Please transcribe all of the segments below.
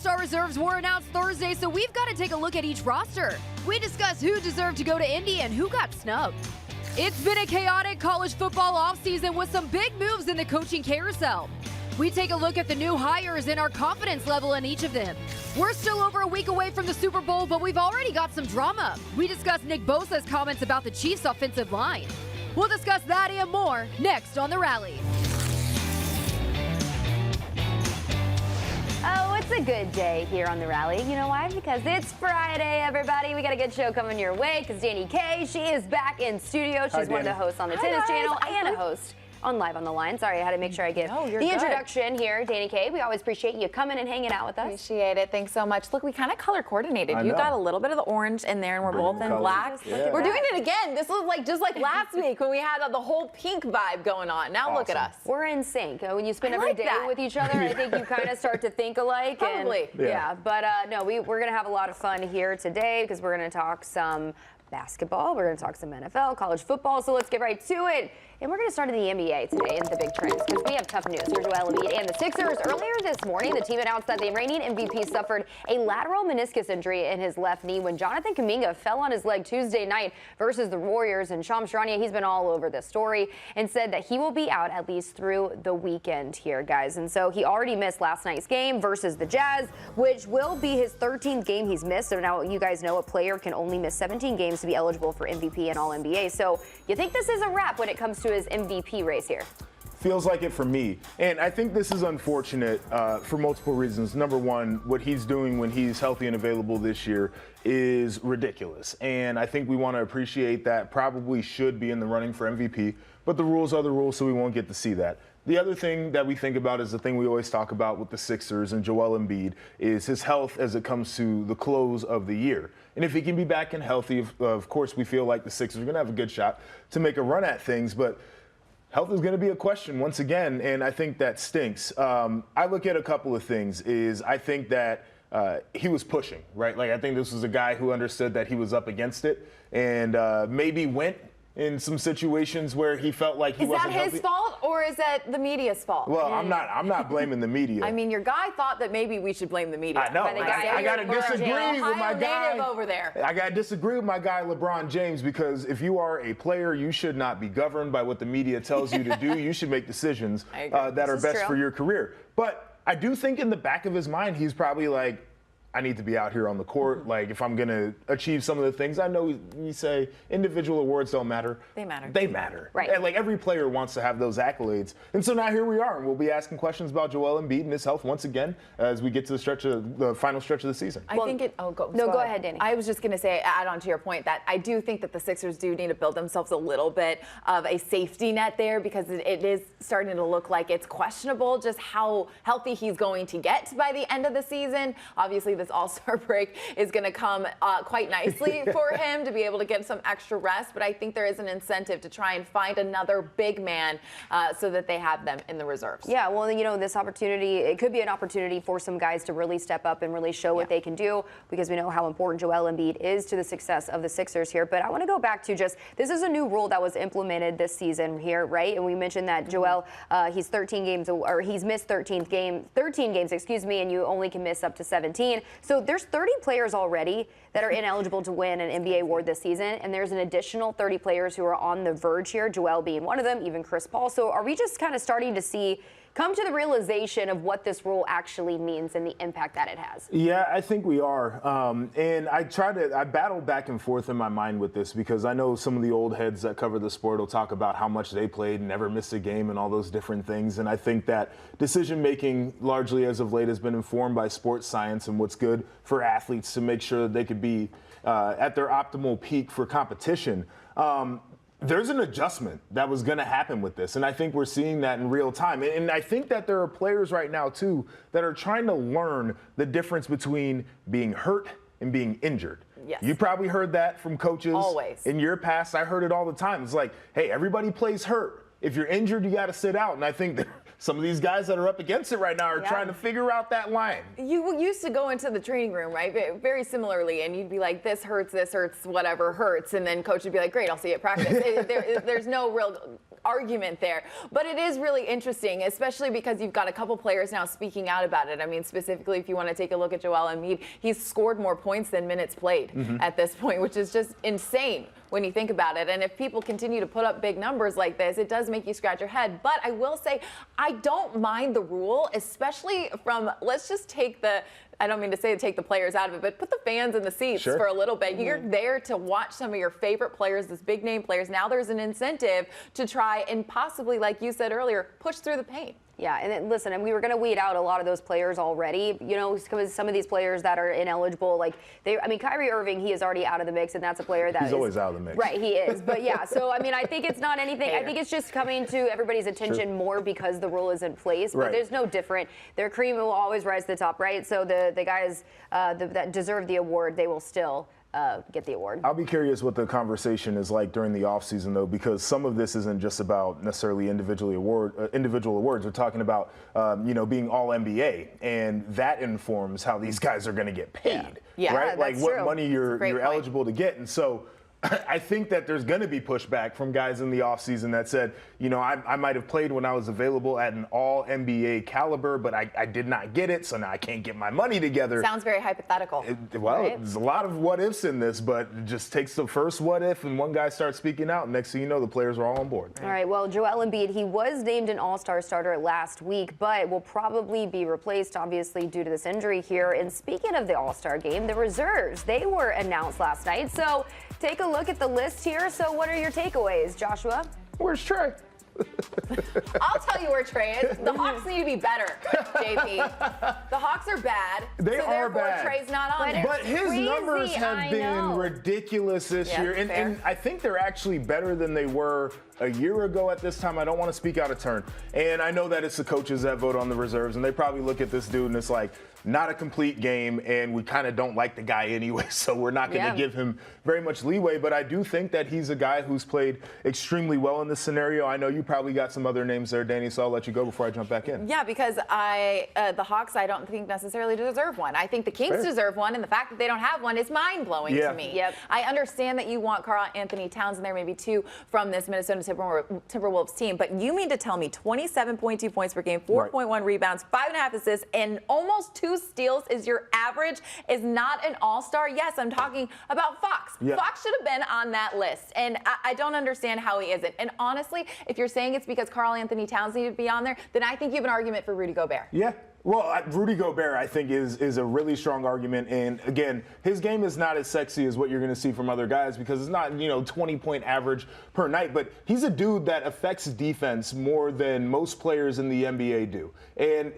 All-Star reserves were announced Thursday, so we've got to take a look at each roster. We discuss who deserved to go to Indy and who got snubbed. It's been a chaotic college football offseason with some big moves in the coaching carousel. We take a look at the new hires and our confidence level in each of them. We're still over a week away from the Super Bowl, but we've already got some drama. We discuss Nick Bosa's comments about the Chiefs' offensive line. We'll discuss that and more next on The Rally. Oh, it's a good day here on The Rally. You know why? Because it's Friday, everybody. We got a good show coming your way because Danny Kaye, she is back in studio. She's one of the hosts on the Tennis Channel and a host on Live on the Line. Sorry, I had to make sure I get the introduction here. Danny Kaye, we always appreciate you coming and hanging out with us. Appreciate it. Thanks so much. Look, we kind of color coordinated. You got a little bit of the orange in there, and we're both in black. Yeah. We're doing it again. This was like just like last week when we had the whole pink vibe going on. Now look at us. We're in sync. When you spend every day with each other, I think you kind of start to think alike. Probably. And, but no, we're going to have a lot of fun here today because we're going to talk some basketball. We're going to talk some NFL, college football. So let's get right to it. And we're going to start in the NBA today in the big trends because we have tough news for Joel Embiid and the Sixers. Earlier this morning, the team announced that the reigning MVP suffered a lateral meniscus injury in his left knee when Jonathan Kuminga fell on his leg Tuesday night versus the Warriors. And Shams Charania, he's been all over this story and said that he will be out at least through the weekend here, guys. And so he already missed last night's game versus the Jazz, which will be his 13th game he's missed. So now you guys know a player can only miss 17 games to be eligible for MVP and All-NBA. So you think this is a wrap when it comes to his MVP race here? Feels like it for me. And I think this is unfortunate for multiple reasons. Number one, what he's doing when he's healthy and available this year is ridiculous. And I think we want to appreciate that. Probably should be in the running for MVP, but the rules are the rules, so we won't get to see that. The other thing that we think about is the thing we always talk about with the Sixers and Joel Embiid is his health as it comes to the close of the year. And if he can be back and healthy, of course, we feel like the Sixers are going to have a good shot to make a run at things. But health is going to be a question once again, and I think that stinks. I look at a couple of things. I think that he was pushing, right? Like, I think this was a guy who understood that he was up against it and maybe went in some situations where he felt like he wasn't healthy. Is that his fault or is that the media's fault? Well, I'm not blaming the media. I mean, your guy thought that maybe we should blame the media. I know. I got to disagree with my guy over there. I got to disagree with my guy LeBron James because if you are a player, you should not be governed by what the media tells you to do. You should make decisions that are best for your career. But I do think in the back of his mind, he's probably like, I need to be out here on the court. Like, if I'm going to achieve some of the things, I know you say individual awards don't matter. They matter. They matter. Right. And, like, every player wants to have those accolades. And so now here we are, and we'll be asking questions about Joel Embiid and his health once again as we get to the final stretch of the season. I think it. Go ahead, Danny. I was just going to say, add on to your point, that I do think that the Sixers do need to build themselves a little bit of a safety net there because it is starting to look like it's questionable just how healthy he's going to get by the end of the season. Obviously, this All-Star break is going to come quite nicely for him to be able to get some extra rest, but I think there is an incentive to try and find another big man so that they have them in the reserves. Yeah, well, you know, this opportunity, it could be an opportunity for some guys to really step up and really show what they can do because we know how important Joel Embiid is to the success of the Sixers here. But I want to go back to just, this is a new rule that was implemented this season here, right? And we mentioned that Joel, he's 13 games, or he's missed 13 games, and you only can miss up to 17. So there's 30 players already that are ineligible to win an NBA award this season, and there's an additional 30 players who are on the verge here, Joel being one of them, even Chris Paul. So are we just kind of starting to come to the realization of what this rule actually means and the impact that it has? Yeah, I think we are. And I battle back and forth in my mind with this because I know some of the old heads that cover the sport will talk about how much they played and never missed a game and all those different things. And I think that decision-making largely as of late has been informed by sports science and what's good for athletes to make sure that they could be at their optimal peak for competition. There's an adjustment that was going to happen with this, and I think we're seeing that in real time. And I think that there are players right now, too, that are trying to learn the difference between being hurt and being injured. Yes. You probably heard that from coaches. Always. In your past, I heard it all the time. It's like, hey, everybody plays hurt. If you're injured, you got to sit out. And I think that some of these guys that are up against it right now are trying to figure out that line. You used to go into the training room, right, very similarly, and you'd be like, this hurts, whatever hurts. And then coach would be like, great, I'll see you at practice. There's no real argument there. But it is really interesting, especially because you've got a couple players now speaking out about it. I mean, specifically, if you want to take a look at Joel Embiid, he's scored more points than minutes played at this point, which is just insane when you think about it. And if people continue to put up big numbers like this, it does make you scratch your head. But I will say, I don't mind the rule, especially from, let's just take I don't mean to say take the players out of it, but put the fans in the seats for a little bit. You're there to watch some of your favorite players, these big name players. Now there's an incentive to try and possibly, like you said earlier, push through the pain. Yeah, and then, listen, and we were going to weed out a lot of those players already, you know, because some of these players that are ineligible, like I mean, Kyrie Irving, he is already out of the mix, and that's a player that he's always out of the mix. Right, he is. But yeah, so I mean, I think it's not anything. I think it's just coming to everybody's attention more because the rule is in place. But there's no different. Their cream will always rise to the top, right? So the guys that deserve the award, they will still get the award. I'll be curious what the conversation is like during the offseason, though, because some of this isn't just about necessarily individual awards. We're talking about, you know, being all NBA, and that informs how these guys are going to get paid, right? Like what money you're eligible to get. And so I think that there's going to be pushback from guys in the offseason that said, you know, I might have played when I was available at an all NBA caliber, but I did not get it, so now I can't get my money together. Sounds very hypothetical. There's a lot of what ifs in this, but it just takes the first what if and one guy starts speaking out. Next thing you know, the players are all on board. All right, well, Joel Embiid, he was named an all-star starter last week, but will probably be replaced, obviously, due to this injury here. And speaking of the all-star game, the reserves, they were announced last night. So take a look at the list here. So what are your takeaways, Joshua? Where's Trey? I'll tell you where Trey is. The Hawks need to be better, JP. The Hawks are bad. They are bad. Trey's not on there. But his numbers have been ridiculous this year. And I think they're actually better than they were a year ago at this time. I don't want to speak out of turn. And I know that it's the coaches that vote on the reserves, and they probably look at this dude and it's like, not a complete game, and we kind of don't like the guy anyway, so we're not going to give him very much leeway. But I do think that he's a guy who's played extremely well in this scenario. I know you probably got some other names there, Danny, so I'll let you go before I jump back in. Yeah, because the Hawks, I don't think necessarily deserve one. I think the Kings deserve one, and the fact that they don't have one is mind-blowing to me. I understand that you want Karl Anthony Towns in there, maybe two from this Minnesota Timberwolves team, but you mean to tell me 27.2 points per game, 4.1 rebounds, 5.5 assists, and almost 2 steals is your average, is not an all-star? Yes, I'm talking about Fox. Fox should have been on that list, and I don't understand how he isn't. And honestly, if you're saying it's because Karl Anthony Towns needed to be on there, then I think you have an argument for Rudy Gobert. Yeah. Well, Rudy Gobert, I think, is a really strong argument. And again, his game is not as sexy as what you're going to see from other guys because it's not, 20-point average per night. But he's a dude that affects defense more than most players in the NBA do. And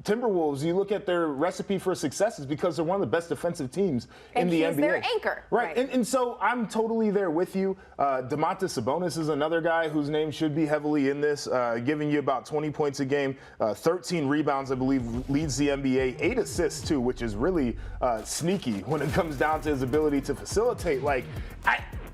Timberwolves, you look at their recipe for success is because they're one of the best defensive teams in the NBA. And he's their anchor. Right. And so I'm totally there with you. Domantas Sabonis is another guy whose name should be heavily in this, giving you about 20 points a game, 13 rebounds, I believe, leads the NBA, 8 assists, too, which is really sneaky when it comes down to his ability to facilitate.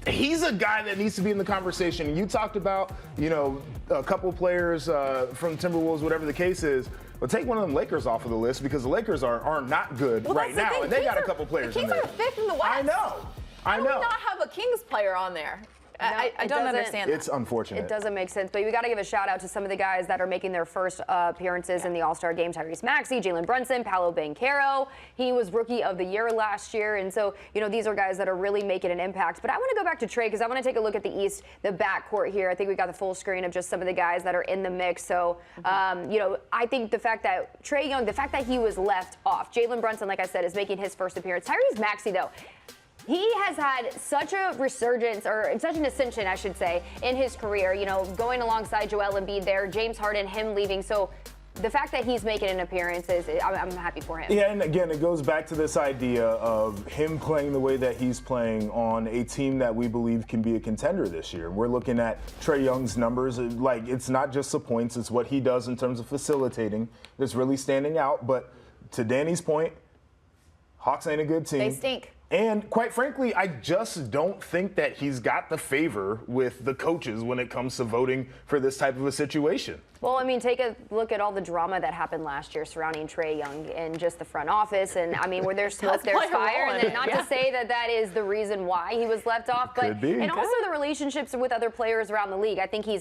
He's a guy that needs to be in the conversation. You talked about, a couple players from Timberwolves, whatever the case is. But take one of them Lakers off of the list because the Lakers are not good right now, and they got a couple players in there. The Kings are 5th in the West. I know. How do we not have a Kings player on there? I don't understand that. It's unfortunate. It doesn't make sense, but we got to give a shout out to some of the guys that are making their first appearances in the All-Star game. Tyrese Maxey, Jalen Brunson, Paolo Banchero. He was Rookie of the Year last year, and so these are guys that are really making an impact. But I want to go back to Trey because I want to take a look at the East, the backcourt here. I think we got the full screen of just some of the guys that are in the mix. So, I think the fact that Trae Young, the fact that he was left off, Jalen Brunson, like I said, is making his first appearance. Tyrese Maxey, though. He has had such a resurgence, or such an ascension, I should say, in his career, going alongside Joel Embiid there, James Harden, him leaving. So the fact that he's making an appearance, I'm happy for him. Yeah, and again, it goes back to this idea of him playing the way that he's playing on a team that we believe can be a contender this year. We're looking at Trae Young's numbers. It's not just the points, it's what he does in terms of facilitating that's really standing out. But to Danny's point, Hawks ain't a good team. They stink. And quite frankly, I just don't think that he's got the favor with the coaches when it comes to voting for this type of a situation. Well, I mean, take a look at all the drama that happened last year surrounding Trae Young and just the front office. And I mean, where there's smoke, there's fire. And then not to say that that is the reason why he was left off, but and also the relationships with other players around the league. I think he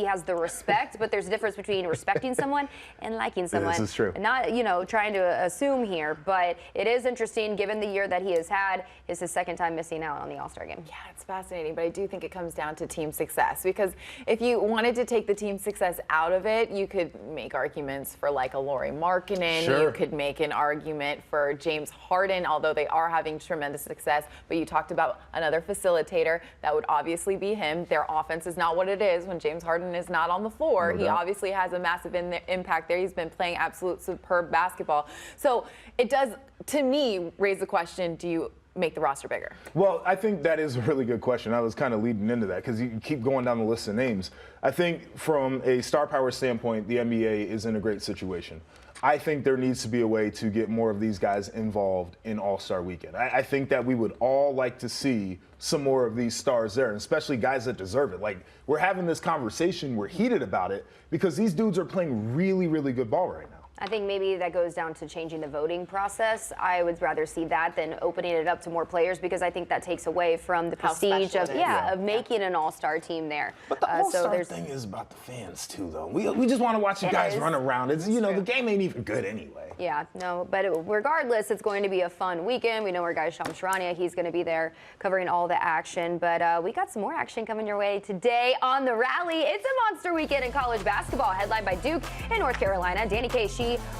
has the respect, but there's a difference between respecting someone and liking someone. This is true. And not, trying to assume here, but it is interesting given the year that he has had. Is his second time missing out on the All-Star game. Yeah, it's fascinating, but I do think it comes down to team success, because if you wanted to take the team success out of it, you could make arguments for like a Lauri Markkanen. Sure. You could make an argument for James Harden, although they are having tremendous success. But you talked about another facilitator. That would obviously be him. Their offense is not what it is when James Harden is not on the floor. No he doubt. obviously has a massive impact there. He's been playing absolute superb basketball. So it does, to me, raise the question, do you make the roster bigger? Well, I think that is a really good question. I was kind of leading into that because you keep going down the list of names. I think from a star power standpoint, the NBA is in a great situation. I think there needs to be a way to get more of these guys involved in All-Star Weekend. I think that we would all like to see some more of these stars there, and especially guys that deserve it. Like, we're having this conversation, we're heated about it because these dudes are playing really, really good ball right now. I think maybe that goes down to changing the voting process. I would rather see that than opening it up to more players, because I think that takes away from the prestige of making an all-star team there. But the all-star thing is about the fans too, though. We just want to watch you guys run around. It's the game ain't even good anyway. Yeah, no, but regardless, it's going to be a fun weekend. We know our guy Shams Charania, he's going to be there covering all the action. But we got some more action coming your way today on the Rally. It's a monster weekend in college basketball, headlined by Duke and North Carolina. Danny K.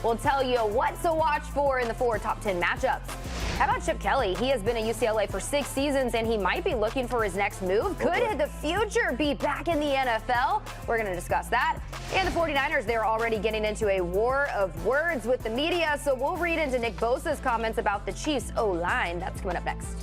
will tell you what to watch for in the 4 top 10 matchups. How about Chip Kelly? He has been at UCLA for 6 seasons, and he might be looking for his next move. Could the future be back in the NFL? We're going to discuss that. And the 49ers, they're already getting into a war of words with the media, so we'll read into Nick Bosa's comments about the Chiefs' O-line. That's coming up next.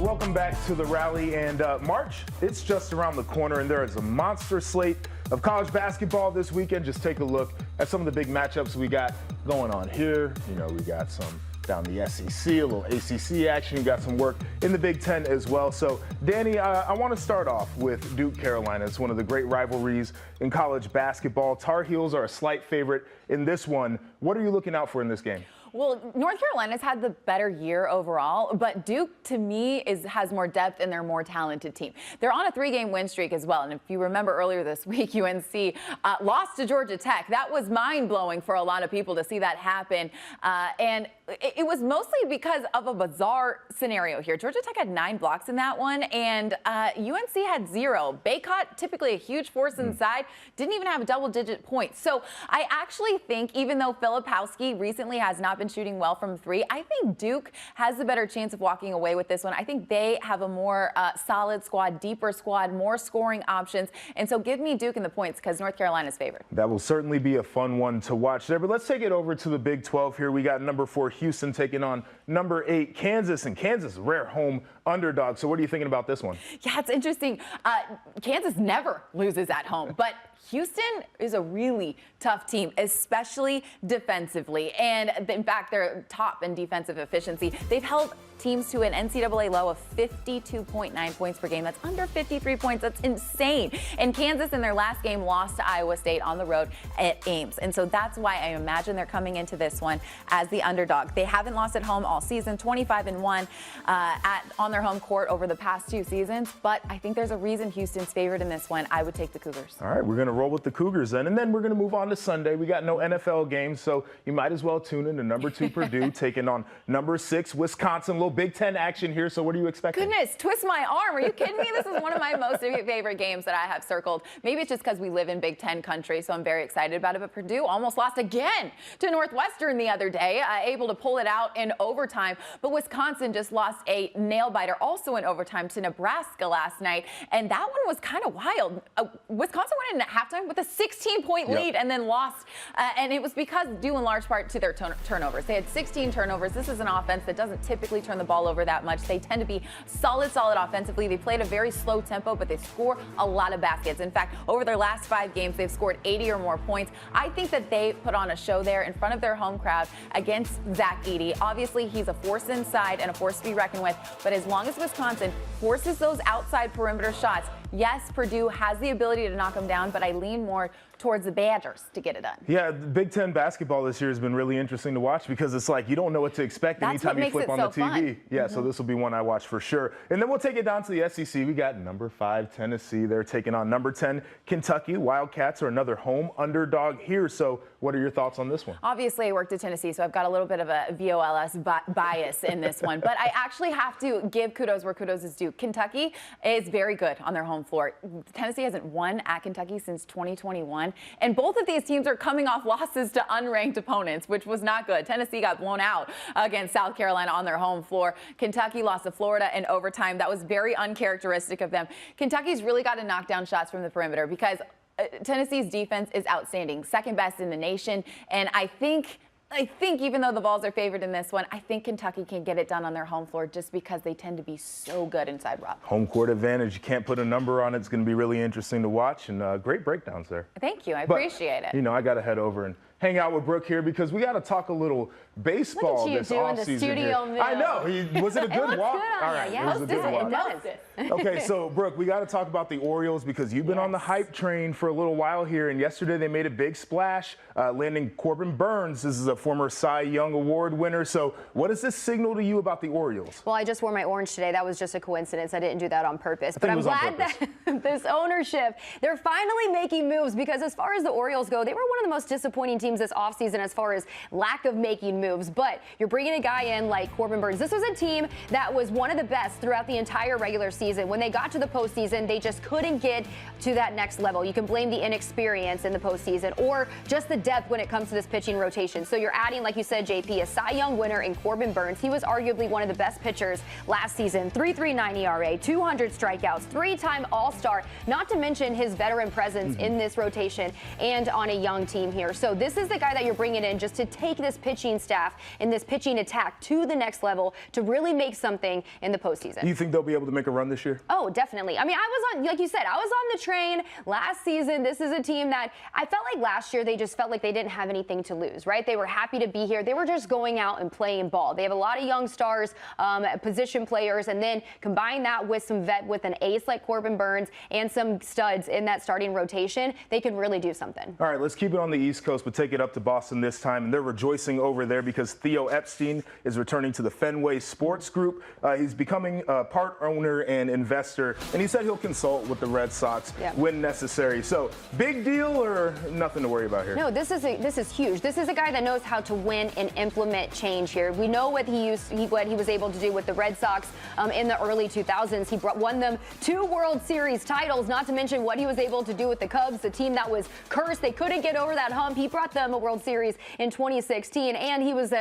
welcome back to the rally. And March, it's just around the corner, and there is a monster slate of college basketball this weekend. Just take a look at some of the big matchups we got going on here. You know, we got some down the SEC, a little ACC action. You got some work in the Big Ten as well. So, Danny, I want to start off with Duke Carolina. It's one of the great rivalries in college basketball. Tar Heels are a slight favorite in this one. What are you looking out for in this game? Well, North Carolina's had the better year overall, but Duke, to me, has more depth and they're a more talented team. They're on a 3-game win streak as well. And if you remember earlier this week, UNC lost to Georgia Tech. That was mind-blowing for a lot of people to see that happen. And it was mostly because of a bizarre scenario here. Georgia Tech had 9 blocks in that one, and UNC had 0. Baycott, typically a huge force inside, didn't even have double-digit points. So I actually think, even though Filipowski recently has not been shooting well from 3, I think Duke has the better chance of walking away with this one. I think they have a more solid squad, deeper squad, more scoring options. And so give me Duke in the points because North Carolina's favored. That will certainly be a fun one to watch there. But let's take it over to the Big 12 here. We got number 4 Houston taking on number 8 Kansas, and Kansas, rare home underdog. So what are you thinking about this one? Yeah, it's interesting. Kansas never loses at home, but Houston is a really tough team, especially defensively. And in fact, they're top in defensive efficiency. They've held teams to an NCAA low of 52.9 points per game. That's under 53 points. That's insane. And Kansas in their last game lost to Iowa State on the road at Ames. And so that's why I imagine they're coming into this one as the underdog. They haven't lost at home all season, 25-1 on their home court over the past 2 seasons. But I think there's a reason Houston's favored in this one. I would take the Cougars. All right, we're going to roll with the Cougars then. And then we're going to move on to Sunday. We got no NFL games, so you might as well tune in to number 2 Purdue taking on number 6 Wisconsin. A little Big Ten action here, so what are you expecting? Goodness, twist my arm. Are you kidding me? This is one of my most favorite games that I have circled. Maybe it's just because we live in Big Ten country, so I'm very excited about it. But Purdue almost lost again to Northwestern the other day, able to pull it out in overtime. But Wisconsin just lost a nail-biter also in overtime to Nebraska last night, and that one was kind of wild. Wisconsin went in at halftime with a 16-point lead and then lost, and it was because due in large part to their turnovers. They had 16 turnovers. This is an offense that doesn't typically turn the ball over that much. They tend to be solid offensively. They played a very slow tempo, but they score a lot of baskets. In fact, over their last 5 games, they've scored 80 or more points. I think that they put on a show there in front of their home crowd against Zach Edey. Obviously, he's a force inside and a force to be reckoned with, but as long as Wisconsin forces those outside perimeter shots, yes, Purdue has the ability to knock them down, but I lean more towards the Badgers to get it done. Yeah, Big Ten basketball this year has been really interesting to watch because it's like you don't know what to expect anytime you flip on the TV. Yeah, so this will be one I watch for sure. And then we'll take it down to the SEC. We got number 5 Tennessee. They're taking on number 10 Kentucky. Wildcats are another home underdog here. So what are your thoughts on this one? Obviously, I worked at Tennessee, so I've got a little bit of a VOLS bias in this one. But I actually have to give kudos where kudos is due. Kentucky is very good on their home floor. Tennessee hasn't won at Kentucky since 2021. And both of these teams are coming off losses to unranked opponents, which was not good. Tennessee got blown out against South Carolina on their home floor. Kentucky lost to Florida in overtime. That was very uncharacteristic of them. Kentucky's really got to knock down shots from the perimeter because Tennessee's defense is outstanding, second best in the nation. And I think even though the Vols are favored in this one, I think Kentucky can get it done on their home floor just because they tend to be so good inside Rob. Home court advantage. You can't put a number on it. It's going to be really interesting to watch, and great breakdowns there. Thank you. I appreciate it. You know, I got to head over and hang out with Brooke here because we got to talk a little baseball this offseason here. I know. Was it a good walk? Good all right. Yeah, it was a good walk. Okay, so Brooke, we got to talk about the Orioles because you've been on the hype train for a little while here, and yesterday they made a big splash, landing Corbin Burns. This is a former Cy Young Award winner. So what does this signal to you about the Orioles? Well, I just wore my orange today. That was just a coincidence. I didn't do that on purpose. But I'm glad that this ownership, they're finally making moves because as far as the Orioles go, they were one of the most disappointing teams this offseason as far as lack of making moves. But you're bringing a guy in like Corbin Burns. This was a team that was one of the best throughout the entire regular season. When they got to the postseason, they just couldn't get to that next level. You can blame the inexperience in the postseason or just the depth when it comes to this pitching rotation. So you're adding, like you said, JP, a Cy Young winner in Corbin Burns. He was arguably one of the best pitchers last season. 3.39 ERA, 200 strikeouts, 3-time All-Star, not to mention his veteran presence in this rotation and on a young team here. So this is the guy that you're bringing in just to take this pitching staff and this pitching attack to the next level to really make something in the postseason. You think they'll be able to make a run this year? Oh, definitely. I mean, I was on, like you said, I was on the train last season. This is a team that I felt like last year they just felt like they didn't have anything to lose, right? They were happy to be here. They were just going out and playing ball. They have a lot of young stars, position players, and then combine that with some vet with an ace like Corbin Burns and some studs in that starting rotation, they could really do something. All right, let's keep it on the East Coast, but take it up to Boston this time. And they're rejoicing over there because Theo Epstein is returning to the Fenway Sports Group. He's becoming a part owner and investor, and he said he'll consult with the Red Sox when necessary. So, big deal or nothing to worry about here? No, this is huge. This is a guy that knows how to win and implement change here. We know what he was able to do with the Red Sox in the early 2000s. He won them 2 World Series titles, not to mention what he was able to do with the Cubs, the team that was cursed. They couldn't get over that hump. He brought them a World Series in 2016, and he was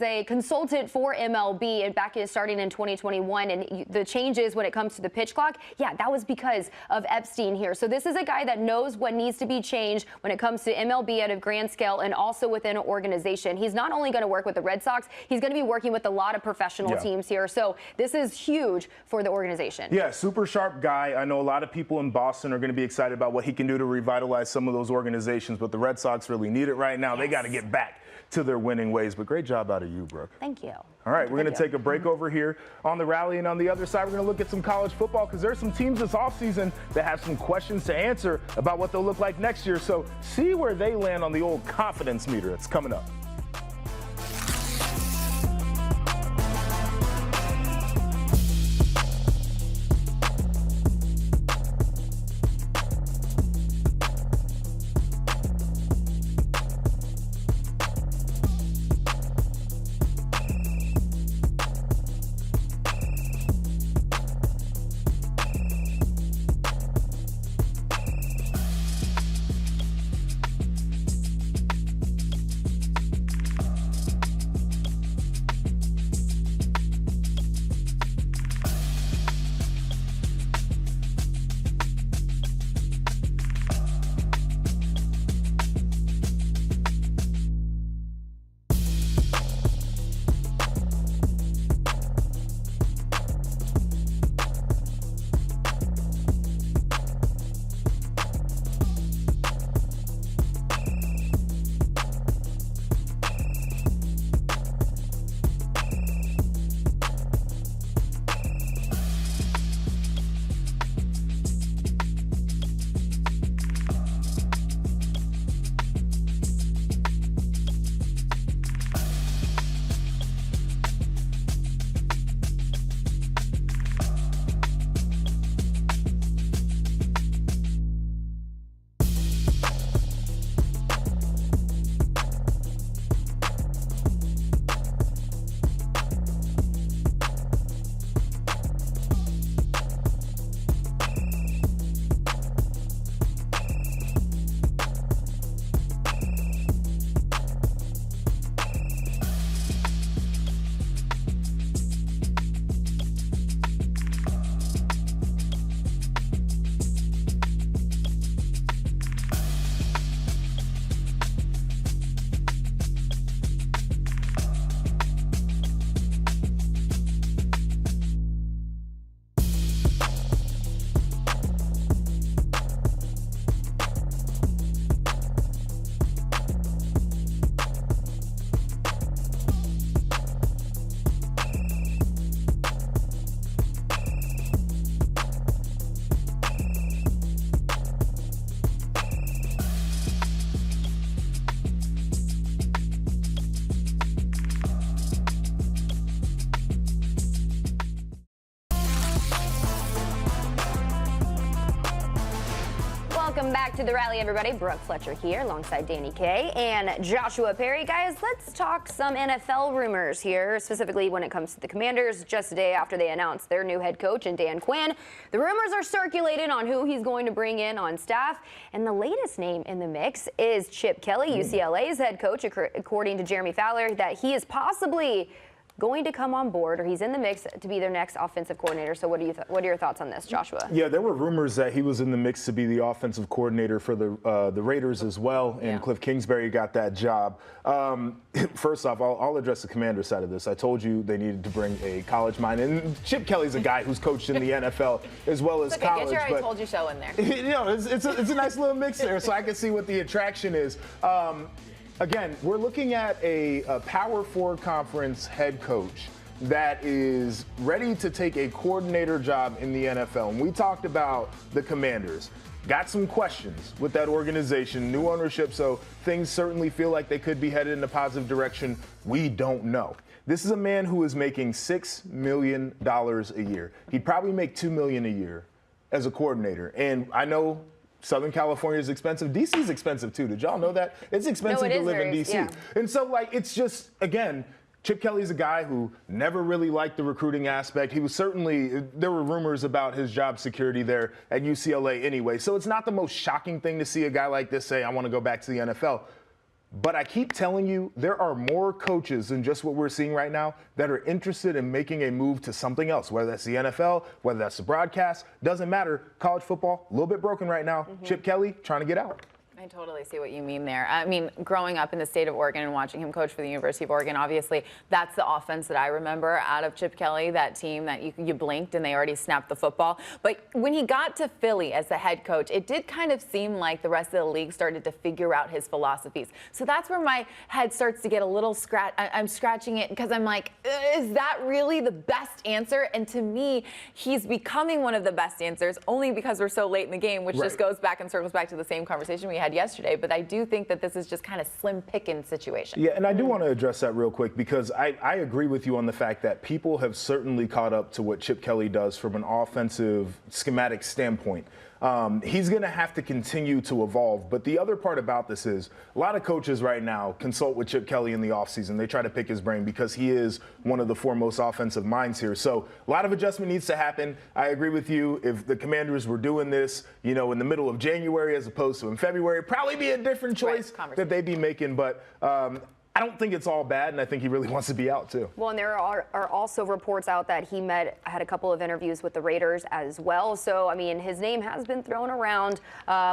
a consultant for MLB and starting in 2021. And the changes when it comes to the pitch clock, yeah, that was because of Epstein here. So this is a guy that knows what needs to be changed when it comes to MLB at a grand scale and also within an organization. He's not only going to work with the Red Sox, he's going to be working with a lot of professional teams here. So this is huge for the organization. Yeah, super sharp guy. I know a lot of people in Boston are going to be excited about what he can do to revitalize some of those organizations, but the Red Sox really need it right now. They got to get back to their winning ways. But great job out of you, Brooke. Thank you. All right, we're going to take a break over here on the Rally, and on the other side, we're going to look at some college football because there's some teams this offseason that have some questions to answer about what they'll look like next year. So see where they land on the old confidence meter. It's coming up. Welcome back to the Rally, everybody. Brooke Fletcher here alongside Danny Kaye and Joshua Perry. Guys, let's talk some NFL rumors here, specifically when it comes to the Commanders. Just a day after they announced their new head coach and Dan Quinn, the rumors are circulating on who he's going to bring in on staff. And the latest name in the mix is Chip Kelly, UCLA's head coach, according to Jeremy Fowler, that he is possibly going to come on board, or he's in the mix to be their next offensive coordinator. So what are your thoughts on this, Joshua? Yeah, there were rumors that he was in the mix to be the offensive coordinator for the Raiders as well, and Cliff Kingsbury got that job. First off, I'll address the Commander side of this. I told you they needed to bring a college mind, and Chip Kelly's a guy who's coached in the NFL as well as college. Get your I told you so in there. It's a nice little mix there, so I can see what the attraction is. Again, we're looking at a Power 4 conference head coach that is ready to take a coordinator job in the NFL. And we talked about the Commanders. Got some questions with that organization, new ownership, so things certainly feel like they could be headed in a positive direction. We don't know. This is a man who is making $6 million a year. He'd probably make $2 million a year as a coordinator. And I know Southern California is expensive. D.C. is expensive too. Did y'all know that? It's expensive to live in D.C. Yeah. And so, it's just, again, Chip Kelly's a guy who never really liked the recruiting aspect. He was there were rumors about his job security there at UCLA anyway. So it's not the most shocking thing to see a guy like this say, I want to go back to the NFL. But I keep telling you, there are more coaches than just what we're seeing right now that are interested in making a move to something else, whether that's the NFL, whether that's the broadcast, doesn't matter. College football, a little bit broken right now. Chip Kelly trying to get out. I totally see what you mean there. I mean, growing up in the state of Oregon and watching him coach for the University of Oregon, obviously that's the offense that I remember out of Chip Kelly, that team that you blinked and they already snapped the football. But when he got to Philly as the head coach, it did kind of seem like the rest of the league started to figure out his philosophies. So that's where my head starts to get a little I'm scratching it because I'm like, is that really the best answer? And to me, he's becoming one of the best answers only because we're so late in the game, which just goes back and circles back to the same conversation we had yesterday, but I do think that this is just kind of slim picking situation. Yeah, and I do want to address that real quick because I agree with you on the fact that people have certainly caught up to what Chip Kelly does from an offensive schematic standpoint. He's going to have to continue to evolve. But the other part about this is a lot of coaches right now consult with Chip Kelly in the offseason. They try to pick his brain because he is one of the foremost offensive minds here. So a lot of adjustment needs to happen. I agree with you. If the Commanders were doing this, in the middle of January as opposed to in February, probably be a different choice that they'd be making. But I don't think it's all bad, and I think he really wants to be out, too. Well, and there are also reports out that he had a couple of interviews with the Raiders as well. So, I mean, his name has been thrown around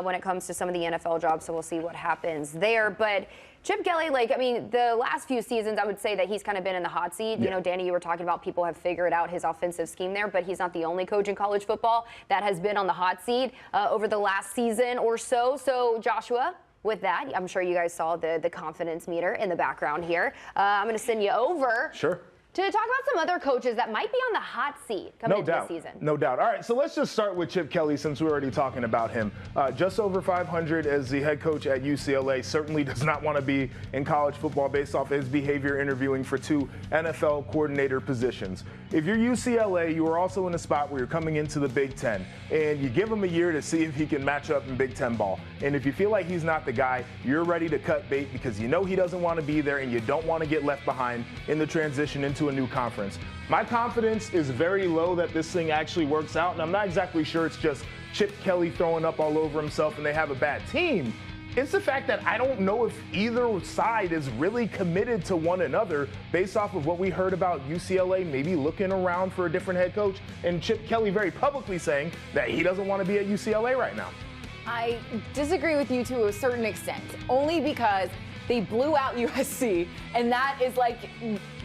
when it comes to some of the NFL jobs, so we'll see what happens there. But Chip Kelly, the last few seasons, I would say that he's kind of been in the hot seat. You know, Danny, you were talking about people have figured out his offensive scheme there, but he's not the only coach in college football that has been on the hot seat over the last season or so. So, Joshua, with that, I'm sure you guys saw the confidence meter in the background here. I'm going to send you over. Sure. To talk about some other coaches that might be on the hot seat coming into the season. No doubt. All right, so let's just start with Chip Kelly since we're already talking about him. Just over 500 as the head coach at UCLA. Certainly does not want to be in college football based off his behavior interviewing for 2 NFL coordinator positions. If you're UCLA, you are also in a spot where you're coming into the Big Ten, and you give him a year to see if he can match up in Big Ten ball. And if you feel like he's not the guy, you're ready to cut bait because you know he doesn't want to be there and you don't want to get left behind in the transition into a new conference. My confidence is very low that this thing actually works out, and I'm not exactly sure it's just Chip Kelly throwing up all over himself and they have a bad team. It's the fact that I don't know if either side is really committed to one another based off of what we heard about UCLA maybe looking around for a different head coach and Chip Kelly very publicly saying that he doesn't want to be at UCLA right now. I disagree with you to a certain extent, only because they blew out USC, and that is like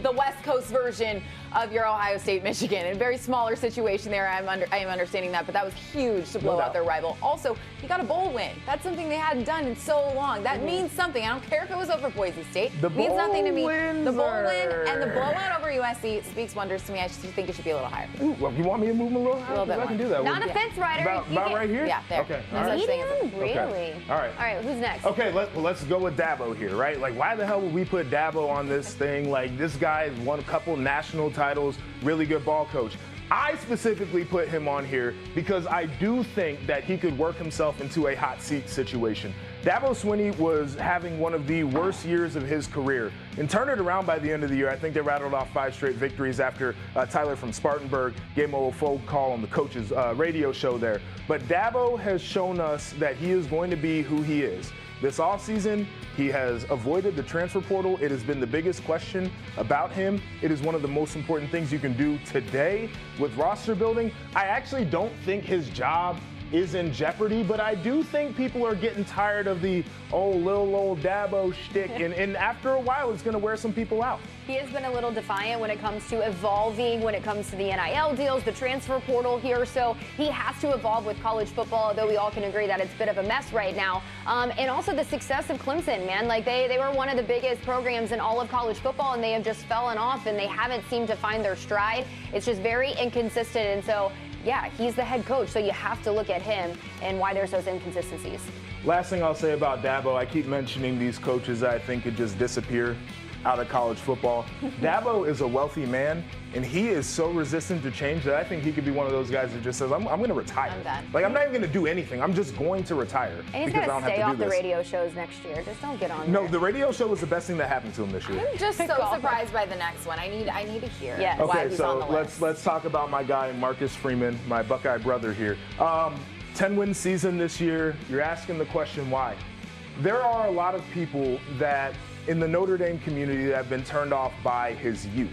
the West Coast version of your Ohio State, Michigan. In a very smaller situation there, I am understanding that, but that was huge to blow out their rival. Also, he got a bowl win. That's something they hadn't done in so long. That means something. I don't care if it was over Boise State. It means nothing to me. The bowl win and the blowout over USC speaks wonders to me. I just think it should be a little higher. Ooh, well, you want me to move him a little higher? A little bit I can do that. Not a fence rider. About right here? Yeah, there. Okay. No such thing as a- Really? Okay. All right, who's next? Okay, let's go with Dabo here, right? Like, why the hell would we put Dabo on this thing? Like, this guy has won a couple national titles, really good ball coach. I specifically put him on here because I do think that he could work himself into a hot seat situation. Dabo Swinney was having one of the worst years of his career and turned it around by the end of the year. I think they rattled off 5 straight victories after Tyler from Spartanburg gave him a phone call on the coach's radio show there. But Dabo has shown us that he is going to be who he is. This offseason, he has avoided the transfer portal. It has been the biggest question about him. It is one of the most important things you can do today with roster building. I actually don't think his job is in jeopardy, but I do think people are getting tired of the little old Dabo shtick, and after a while, it's going to wear some people out. He has been a little defiant when it comes to evolving, when it comes to the NIL deals, the transfer portal here. So he has to evolve with college football, although we all can agree that it's a bit of a mess right now. And also the success of Clemson, man. Like they were one of the biggest programs in all of college football, and they have just fallen off, and they haven't seemed to find their stride. It's just very inconsistent. And so, yeah, he's the head coach, so you have to look at him and why there's those inconsistencies. Last thing I'll say about Dabo, I keep mentioning these coaches that I think could just disappear out of college football. Dabo is a wealthy man, and he is so resistant to change that I think he could be one of those guys that just says, I'm going to retire. I'm done. Like, I'm not even going to do anything. I'm just going to retire. And he's because I got don't to stay have to off do the this. radio shows next year. Just don't get on No, there. the radio show was the best thing that happened to him this year. I'm just so surprised by the next one. I need to hear Yes. why Okay, he's on the so list. let's talk about my guy, Marcus Freeman, my Buckeye brother here. 10-win season this year. You're asking the question why. There are a lot of people that in the Notre Dame community that have been turned off by his youth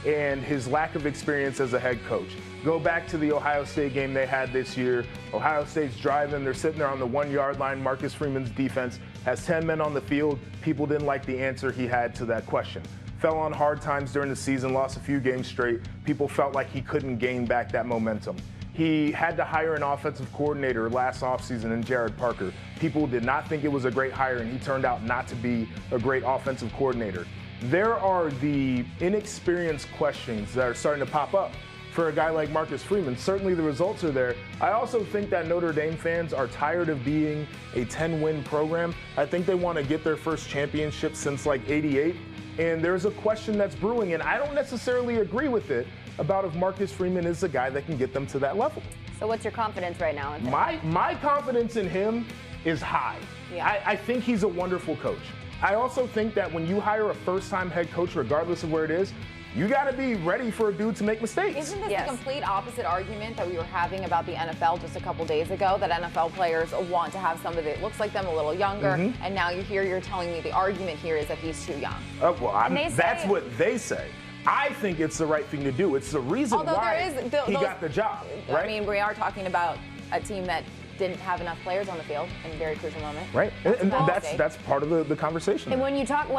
and his lack of experience as a head coach. Go back to the Ohio State game they had this year. Ohio State's driving. They're sitting there on the 1-yard line. Marcus Freeman's defense has 10 men on the field. People didn't like the answer he had to that question. Fell on hard times during the season, lost a few games straight. People felt like he couldn't gain back that momentum. He had to hire an offensive coordinator last offseason in Jared Parker. People did not think it was a great hire, and he turned out not to be a great offensive coordinator. There are the inexperienced questions that are starting to pop up for a guy like Marcus Freeman. Certainly the results are there. I also think that Notre Dame fans are tired of being a 10-win program. I think they want to get their first championship since like '88. And there's a question that's brewing, and I don't necessarily agree with it, about if Marcus Freeman is the guy that can get them to that level. So what's your confidence right now? My confidence in him is high. Yeah. I think he's a wonderful coach. I also think that when you hire a first-time head coach, regardless of where it is, you got to be ready for a dude to make mistakes. Isn't this Yes. the complete opposite argument that we were having about the NFL just a couple days ago, that NFL players want to have somebody that looks like them, a little younger, and now you're telling me the argument here is that he's too young. That's what they say. I think it's the right thing to do. It's the reason Although why he those- got the job, right? I mean, we are talking about a team that didn't have enough players on the field in a very crucial moment. Right, and a that's mistake. that's part of the conversation. And when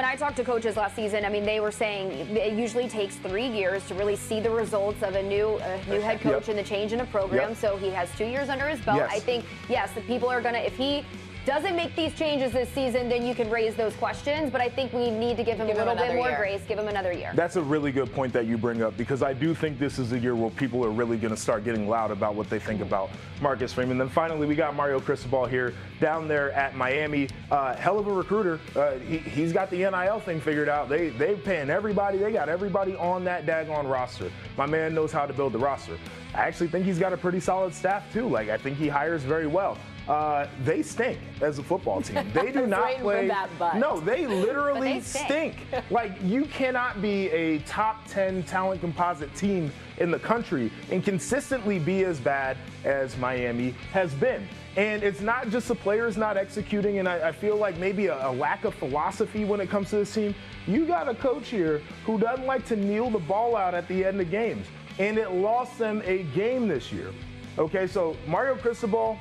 I talked to coaches last season, I mean, they were saying it usually takes 3 years to really see the results of a new head coach Yep. and the change in a program. Yep. So he has 2 years under his belt. Yes. I think, yes, the people are going to, if he doesn't make these changes this season, then you can raise those questions. But I think we need to give him a little bit another more year. grace, give him another year. That's a really good point that you bring up, because I do think this is a year where people are really going to start getting loud about what they think about Marcus Freeman. Then finally, we got Mario Cristobal here down there at Miami. Hell of a recruiter. He's got the NIL thing figured out. They paying everybody. They got everybody on that daggone roster. My man knows how to build the roster. I actually think he's got a pretty solid staff too. Like, I think he hires very well. They stink as a football team. They do not waiting for play. that but. No, they literally they stink. Like, you cannot be a top 10 talent composite team in the country and consistently be as bad as Miami has been. And it's not just the players not executing, and I feel like maybe a lack of philosophy when it comes to this team. You got a coach here who doesn't like to kneel the ball out at the end of games, and it lost them a game this year. Okay, so Mario Cristobal,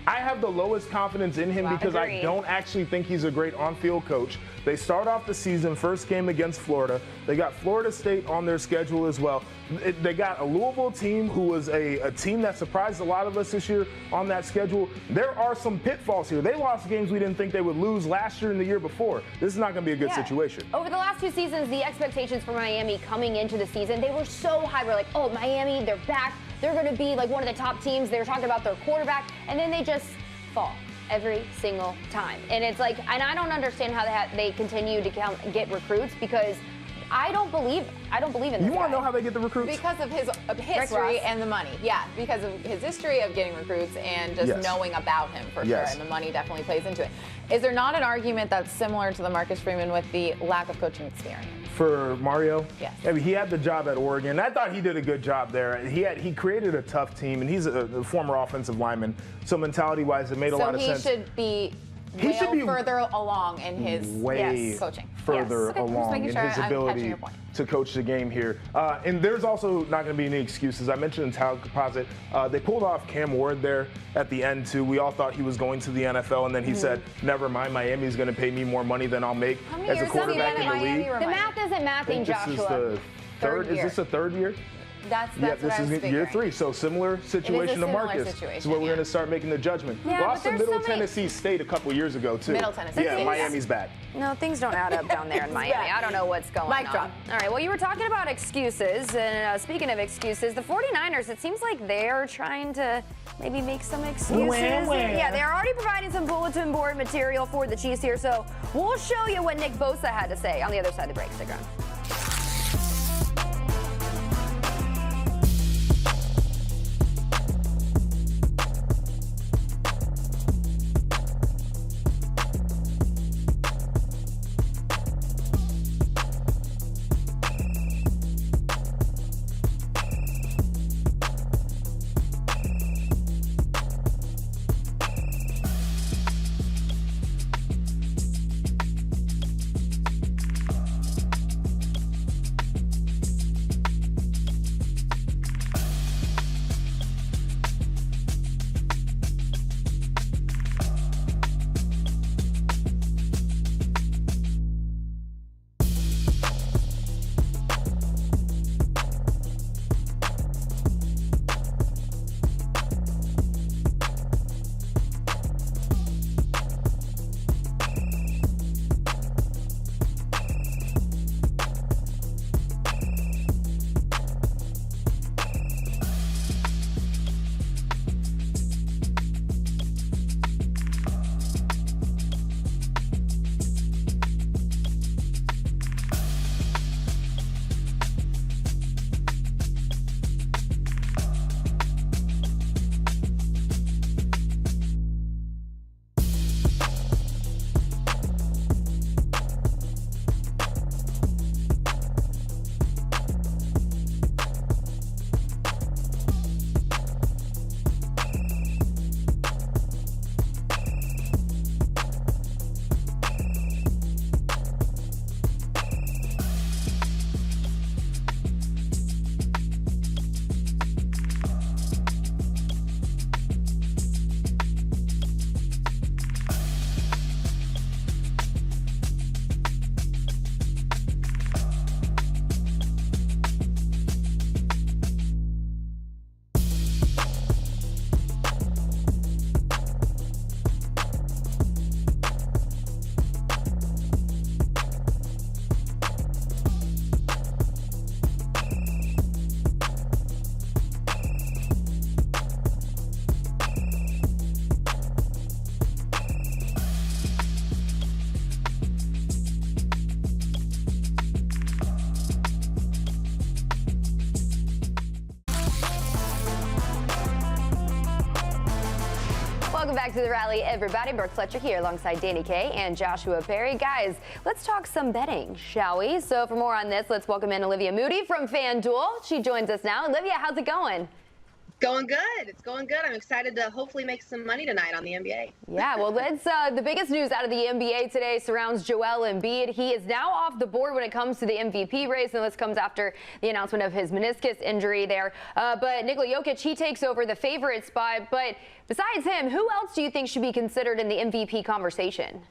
I have the lowest confidence in him because agreed. I don't actually think he's a great on-field coach. They start off the season, first game against Florida. They got Florida State on their schedule as well. They got a Louisville team who was a team that surprised a lot of us this year on that schedule. There are some pitfalls here. They lost games we didn't think they would lose last year and the year before. This is not going to be a good situation. Over the last 2 seasons, the expectations for Miami coming into the season, they were so high. We're like, oh, Miami, they're back. They're going to be like one of the top teams. They were talking about their quarterback, and then they just fall every single time. And it's like, and I don't understand how they continue to get recruits, because I don't believe in this You want to guy. know how they get the recruits? Because of his history Ross. and the money. Yeah, because of his history of getting recruits and just Yes. knowing about him for Yes. sure. And the money definitely plays into it. Is there not an argument that's similar to the Marcus Freeman with the lack of coaching experience? For Mario? Yes. I mean, he had the job at Oregon. I thought he did a good job there. He created a tough team, and he's a former offensive lineman. So mentality-wise, it made a lot of sense. So he should be He should be further along in his way coaching. further Okay, just along making in sure his I'm catching ability your point. to coach the game here. And there's also not going to be any excuses. I mentioned in talent composite, they pulled off Cam Ward there at the end too. We all thought he was going to the NFL, and then he said, "Never mind, Miami's going to pay me more money than I'll make as a quarterback in the league." The math isn't mathing, This is Joshua. the third. Is year. this the third year? That's Yeah, what this I was is figuring. year 3, so similar situation to similar Marcus. situation, So where we're yeah. going to start making the judgment. Yeah, Lost but to there's Middle so many- Tennessee State a couple years ago too. Middle Tennessee. Yeah, State. Miami's back. No, things don't add up down there in Miami. bad. I don't know what's going Mic on. drop. All right, well, you were talking about excuses, and speaking of excuses, the 49ers, it seems like they're trying to maybe make some excuses. Yeah, they're already providing some bulletin board material for the Chiefs here, so we'll show you what Nick Bosa had to say on the other side of the break. Stick around. Welcome back to the rally, everybody. Brooke Fletcher here alongside Danny Kaye and Joshua Perry. Guys, let's talk some betting, shall we? So for more on this, let's welcome in Olivia Moody from FanDuel. She joins us now. Olivia, how's it going? Going good. It's going good. I'm excited to hopefully make some money tonight on the NBA. Yeah, well, the biggest news out of the NBA today surrounds Joel Embiid. He is now off the board when it comes to the MVP race, and this comes after the announcement of his meniscus injury there. But Nikola Jokic, he takes over the favorite spot. But besides him, who else do you think should be considered in the MVP conversation?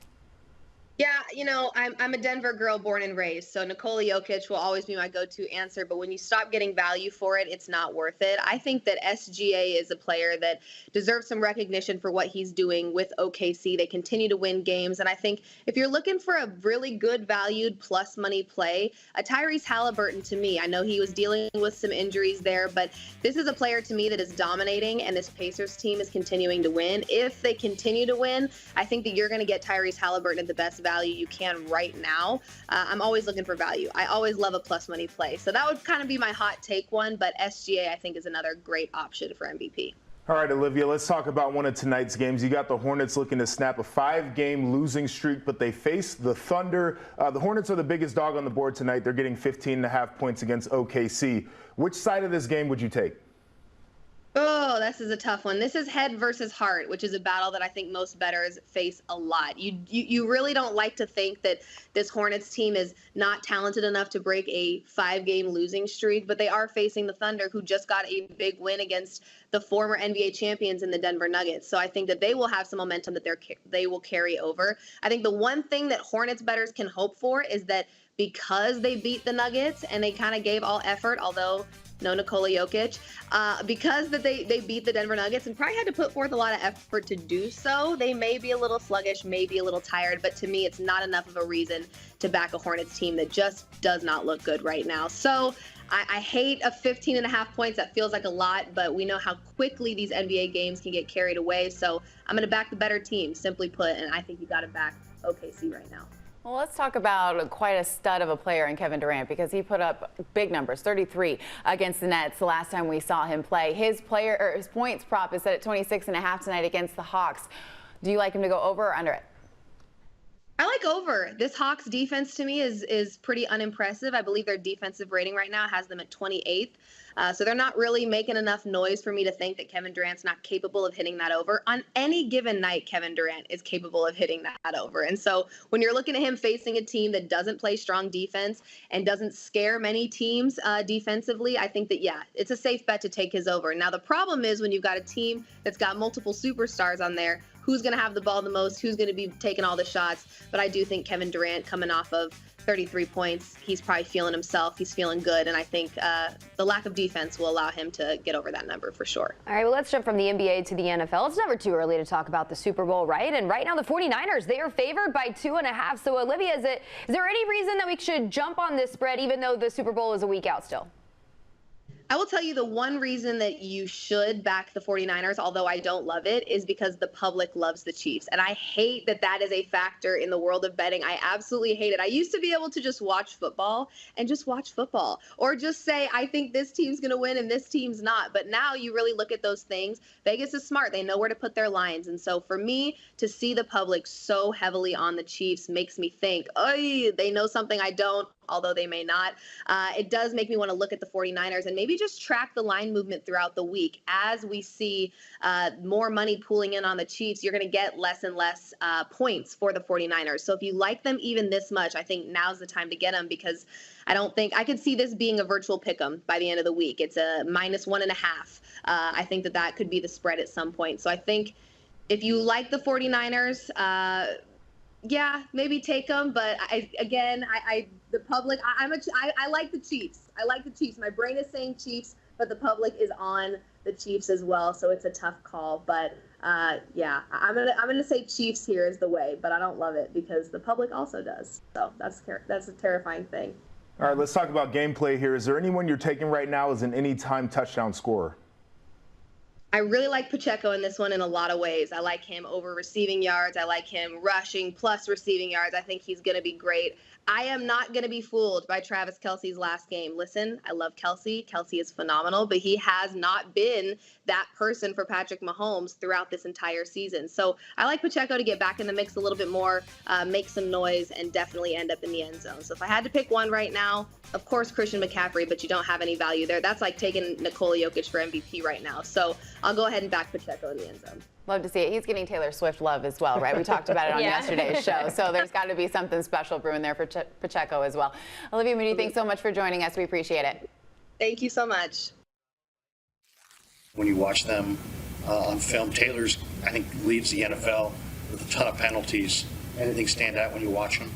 Yeah, you know, I'm a Denver girl born and raised, so Nikola Jokic will always be my go-to answer. But when you stop getting value for it, it's not worth it. I think that SGA is a player that deserves some recognition for what he's doing with OKC. They continue to win games, and I think if you're looking for a really good valued plus money play, Tyrese Halliburton to me, I know he was dealing with some injuries there, but this is a player to me that is dominating, and this Pacers team is continuing to win. If they continue to win, I think that you're going to get Tyrese Halliburton at the best value you can right now. I'm always looking for value. I always love a plus money play. So that would kind of be my hot take one, but SGA I think is another great option for MVP. All right, Olivia, let's talk about one of tonight's games. You got the Hornets looking to snap a 5-game losing streak, but they face the Thunder. The Hornets are the biggest dog on the board tonight. They're getting 15.5 points against OKC. Which side of this game would you take? Oh, this is a tough one. This is head versus heart, which is a battle that I think most bettors face a lot. You really don't like to think that this Hornets team is not talented enough to break a 5-game losing streak, but they are facing the Thunder, who just got a big win against the former NBA champions in the Denver Nuggets. So I think that they will have some momentum that they will carry over. I think the one thing that Hornets bettors can hope for is that because they beat the Nuggets and they kind of gave all effort, although no Nikola Jokic, because that they beat the Denver Nuggets and probably had to put forth a lot of effort to do so. They may be a little sluggish, maybe a little tired, but to me, it's not enough of a reason to back a Hornets team that just does not look good right now. So I hate a 15.5 points. That feels like a lot, but we know how quickly these NBA games can get carried away. So I'm going to back the better team, simply put, and I think you got to back OKC right now. Well, let's talk about quite a stud of a player in Kevin Durant, because he put up big numbers, 33 against the Nets the last time we saw him play. His points prop is set at 26.5 tonight against the Hawks. Do you like him to go over or under it? I like over. This Hawks defense to me is pretty unimpressive. I believe their defensive rating right now has them at 28th. So they're not really making enough noise for me to think that Kevin Durant's not capable of hitting that over. On any given night, Kevin Durant is capable of hitting that over. And so when you're looking at him facing a team that doesn't play strong defense and doesn't scare many teams defensively, I think that, yeah, it's a safe bet to take his over. Now, the problem is when you've got a team that's got multiple superstars on there, who's going to have the ball the most, who's going to be taking all the shots. But I do think Kevin Durant, coming off of 33 points, he's probably feeling himself. He's feeling good. And I think the lack of defense will allow him to get over that number for sure. All right, well, let's jump from the NBA to the NFL. It's never too early to talk about the Super Bowl, right? And right now the 49ers, they are favored by 2.5. So, Olivia, is there any reason that we should jump on this spread even though the Super Bowl is a week out still? I will tell you the one reason that you should back the 49ers, although I don't love it, is because the public loves the Chiefs. And I hate that that is a factor in the world of betting. I absolutely hate it. I used to be able to just watch football and just watch football, or just say, I think this team's going to win and this team's not. But now you really look at those things. Vegas is smart. They know where to put their lines. And so for me to see the public so heavily on the Chiefs makes me think, oh, they know something I don't, although they may not. It does make me want to look at the 49ers and maybe just track the line movement throughout the week. As we see more money pooling in on the Chiefs, you're going to get less and less points for the 49ers. So if you like them even this much, I think now's the time to get them, because I could see this being a virtual pick 'em by the end of the week. It's a -1.5. I think that could be the spread at some point. So I think if you like the 49ers, yeah, maybe take them. But the public, I like the Chiefs. I like the Chiefs. My brain is saying Chiefs, but the public is on the Chiefs as well. So it's a tough call. But yeah, I'm gonna say Chiefs here is the way, but I don't love it because the public also does. So that's a terrifying thing. All right, let's talk about gameplay here. Is there anyone you're taking right now as an anytime touchdown scorer? I really like Pacheco in this one in a lot of ways. I like him over receiving yards. I like him rushing plus receiving yards. I think he's going to be great. I am not going to be fooled by Travis Kelce's last game. Listen, I love Kelce. Kelce is phenomenal, but he has not been that person for Patrick Mahomes throughout this entire season. So I like Pacheco to get back in the mix a little bit more, make some noise, and definitely end up in the end zone. So if I had to pick one right now, of course, Christian McCaffrey, but you don't have any value there. That's like taking Nikola Jokic for MVP right now. So I'll go ahead and back Pacheco in the end zone. Love to see it. He's getting Taylor Swift love as well, right? We talked about it on yesterday's show. So there's got to be something special brewing there for Pacheco as well. Olivia Moody, thanks so much for joining us. We appreciate it. Thank you so much. When you watch them on film, Taylor's, I think, leads the NFL with a ton of penalties. Anything stand out when you watch them?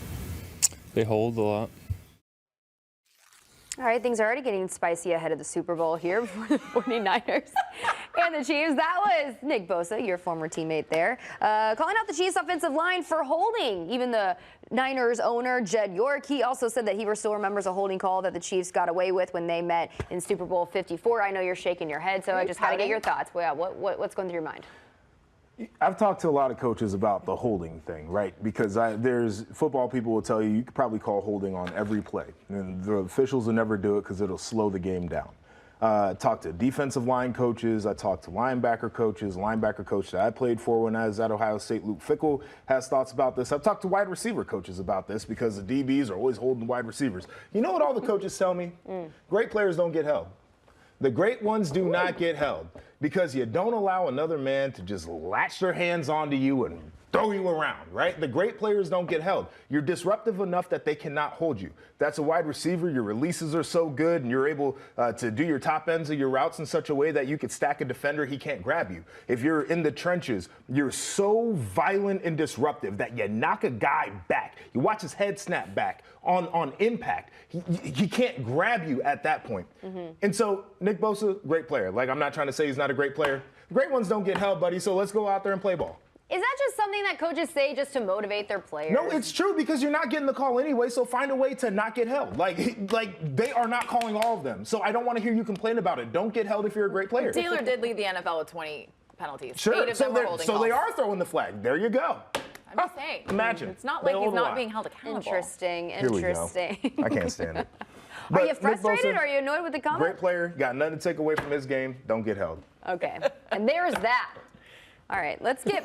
They hold a lot. All right, things are already getting spicy ahead of the Super Bowl here for the 49ers and the Chiefs. That was Nick Bosa, your former teammate there, calling out the Chiefs offensive line for holding. Even the Niners owner, Jed York, he also said that he still remembers a holding call that the Chiefs got away with when they met in Super Bowl 54. I know you're shaking your head, so I just got to get your thoughts. Well, yeah, what's going through your mind? I've talked to a lot of coaches about the holding thing, right? Because there's football people will tell you could probably call holding on every play. And the officials will never do it because it'll slow the game down. I talked to defensive line coaches. I talked to linebacker coaches. Linebacker coach that I played for when I was at Ohio State, Luke Fickell, has thoughts about this. I've talked to wide receiver coaches about this because the DBs are always holding wide receivers. You know what all the coaches tell me? Great players don't get held. The great ones do not get held because you don't allow another man to just latch their hands onto you and throw you around, right? The great players don't get held. You're disruptive enough that they cannot hold you. That's a wide receiver. Your releases are so good, and you're able to do your top ends of your routes in such a way that you could stack a defender. He can't grab you. If you're in the trenches, you're so violent and disruptive that you knock a guy back. You watch his head snap back on impact. He can't grab you at that point. And so Nick Bosa, great player. Like, I'm not trying to say he's not a great player. Great ones don't get held, buddy, so let's go out there and play ball. Is that just something that coaches say just to motivate their players? No, it's true because you're not getting the call anyway, so find a way to not get held. Like they are not calling all of them. So I don't want to hear you complain about it. Don't get held if you're a great player. Taylor did lead the NFL with 20 penalties. Sure, 8 of them were holding calls. they are throwing the flag. There you go. I'm just saying. Imagine. It's not like he's not being held accountable. Interesting. Here we go. I can't stand it. Are you Nick frustrated? Bosa, Are you annoyed with the comment? Great player. Got nothing to take away from his game. Don't get held. Okay. And there's that. All right, let's get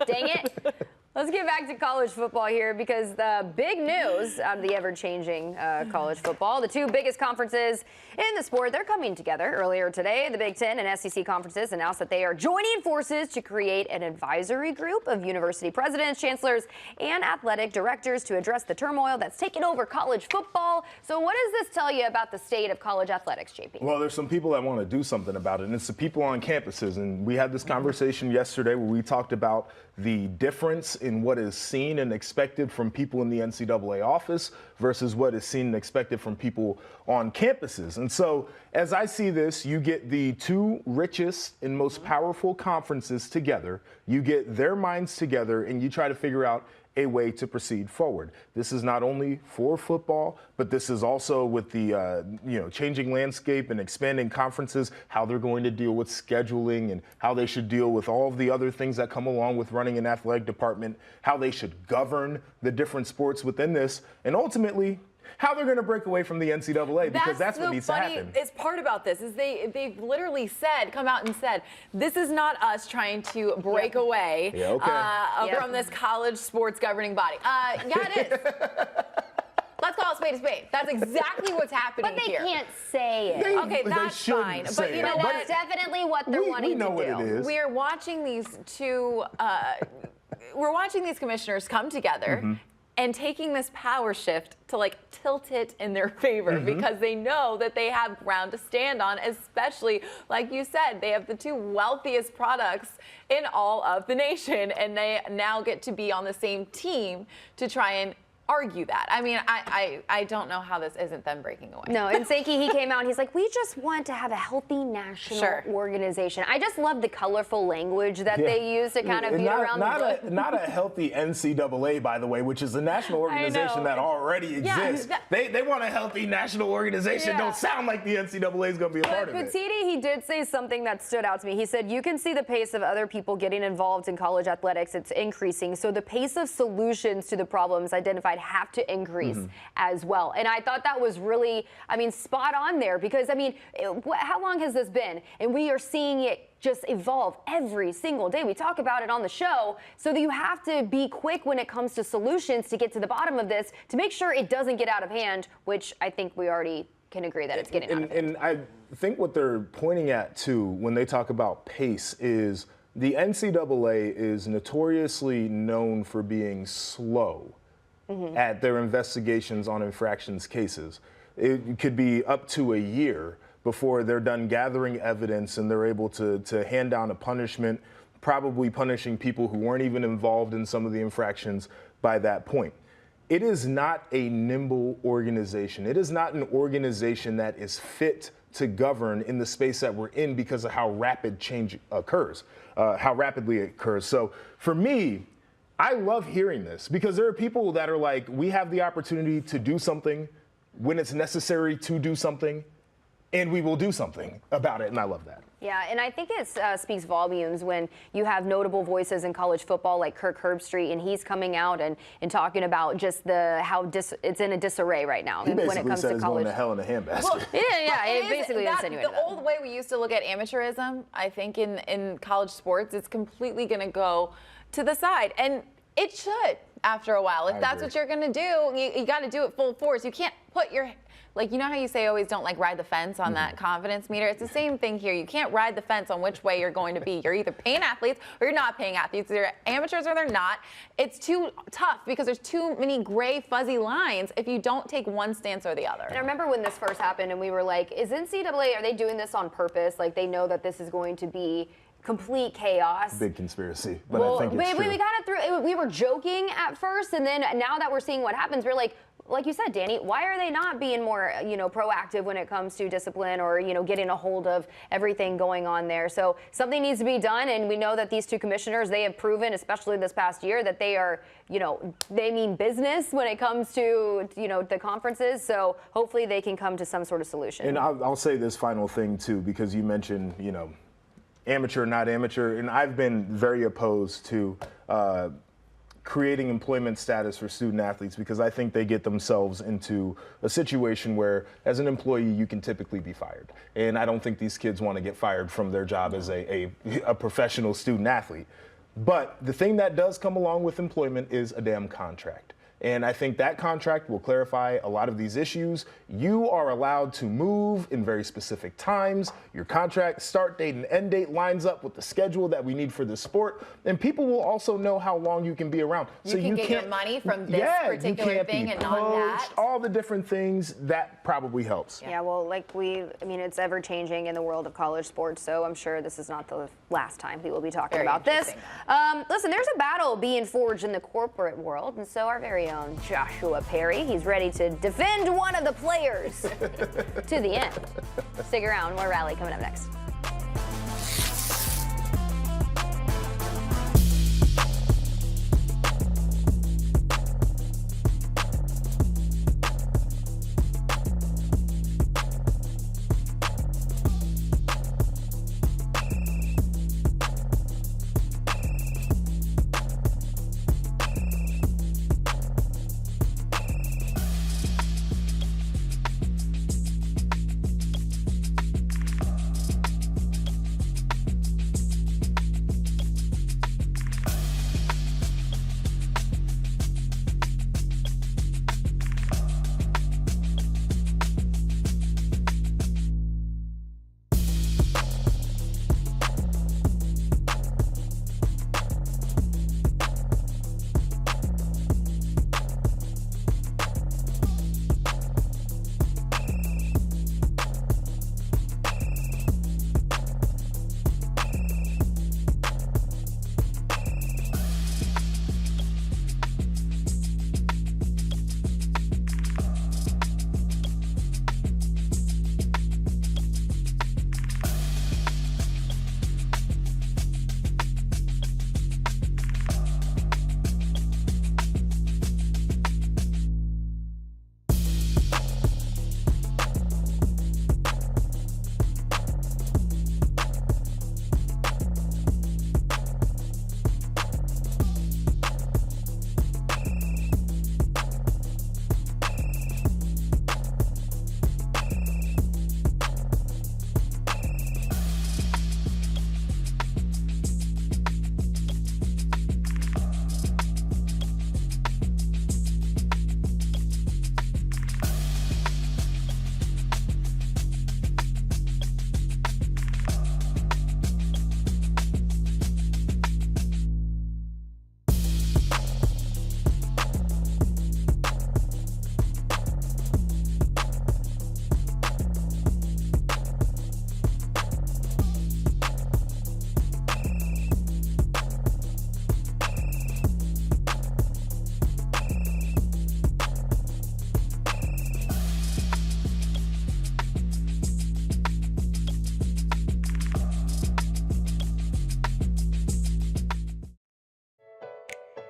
dang it. Let's get back to college football here because the big news out of the ever-changing college football, the two biggest conferences in the sport, they're coming together. Earlier today, the Big Ten and SEC conferences announced that they are joining forces to create an advisory group of university presidents, chancellors, and athletic directors to address the turmoil that's taken over college football. So what does this tell you about the state of college athletics, JP? Well, there's some people that want to do something about it, and it's the people on campuses. And we had this conversation yesterday where we talked about the difference in what is seen and expected from people in the NCAA office versus what is seen and expected from people on campuses. And so as I see this, you get the two richest and most powerful conferences together, you get their minds together, and you try to figure out a way to proceed forward. This is not only for football, but this is also with the changing landscape and expanding conferences, how they're going to deal with scheduling and how they should deal with all of the other things that come along with running an athletic department, how they should govern the different sports within this, and ultimately how they're going to break away from the NCAA, because that's what needs to happen. It's part about this is they've literally come out and said, this is not us trying to break away from this college sports governing body. Yeah, it is. Let's call a spade a spade. That's exactly what's happening But they here. can't say it. Okay, that's fine. But you know what? That's definitely what they're wanting we know to do. what it is. We are watching these two, we're watching these commissioners come together and taking this power shift to like tilt it in their favor because they know that they have ground to stand on, especially like you said, they have the two wealthiest products in all of the nation, and they now get to be on the same team to try and argue that. I mean, I don't know how this isn't them breaking away. No, and Sankey, he came out and he's like, we just want to have a healthy national organization. I just love the colorful language that they use to kind of beat around the bush. Not a healthy NCAA, by the way, which is a national organization that already exists. They want a healthy national organization. Don't sound like the NCAA is going to be a part of it. But Petiti, he did say something that stood out to me. He said, you can see the pace of other people getting involved in college athletics. It's increasing. So the pace of solutions to the problems identified have to increase as well. And I thought that was really, spot on there because, how long has this been? And we are seeing it just evolve every single day. We talk about it on the show. So that you have to be quick when it comes to solutions to get to the bottom of this to make sure it doesn't get out of hand, which I think we already can agree that it's getting out of hand. And I think what they're pointing at, too, when they talk about pace is the NCAA is notoriously known for being slow at their investigations on infractions cases. It could be up to a year before they're done gathering evidence and they're able to hand down a punishment, probably punishing people who weren't even involved in some of the infractions by that point. It is not a nimble organization. It is not an organization that is fit to govern in the space that we're in because of how rapid change occurs, how rapidly it occurs. So for me, I love hearing this because there are people that are like, we have the opportunity to do something when it's necessary to do something, and we will do something about it, and I love that. Yeah, and I think it speaks volumes when you have notable voices in college football like Kirk Herbstreit, and he's coming out and talking about just how it's in a disarray right now He when it comes to college. Going to hell in a handbasket. Well, it basically insinuated the old way we used to look at amateurism, I think in college sports, it's completely going to go to the side, and it should after a while. If that's what you're going to do, you got to do it full force. You can't put your like, you know how you say always don't like ride the fence on that confidence meter? It's the same thing here. You can't ride the fence on which way you're going to be. You're either paying athletes or you're not paying athletes. They're amateurs or they're not. It's too tough because there's too many gray, fuzzy lines if you don't take one stance or the other. And I remember when this first happened and we were like, is NCAA, are they doing this on purpose? Like, they know that this is going to be complete chaos. Big conspiracy, but I think it's true. We kind of threw it. We were joking at first, and then now that we're seeing what happens, we're like you said, Danny, why are they not being more, proactive when it comes to discipline or, getting a hold of everything going on there? So something needs to be done, and we know that these two commissioners, they have proven, especially this past year, that they are, they mean business when it comes to, the conferences. So hopefully they can come to some sort of solution. And I'll say this final thing too, because you mentioned, amateur, not amateur, and I've been very opposed to creating employment status for student athletes because I think they get themselves into a situation where, as an employee, you can typically be fired. And I don't think these kids want to get fired from their job as a professional student athlete. But the thing that does come along with employment is a damn contract. And I think that contract will clarify a lot of these issues. You are allowed to move in very specific times. Your contract start date and end date lines up with the schedule that we need for the sport. And people will also know how long you can be around. You can get your money from this particular thing and not that. All the different things, that probably helps. Yeah, well, it's ever changing in the world of college sports, so I'm sure this is not the last time we will be talking about this. Listen, there's a battle being forged in the corporate world, and so our very own Joshua Perry, he's ready to defend one of the players to the end. Stick around, more Rally coming up next.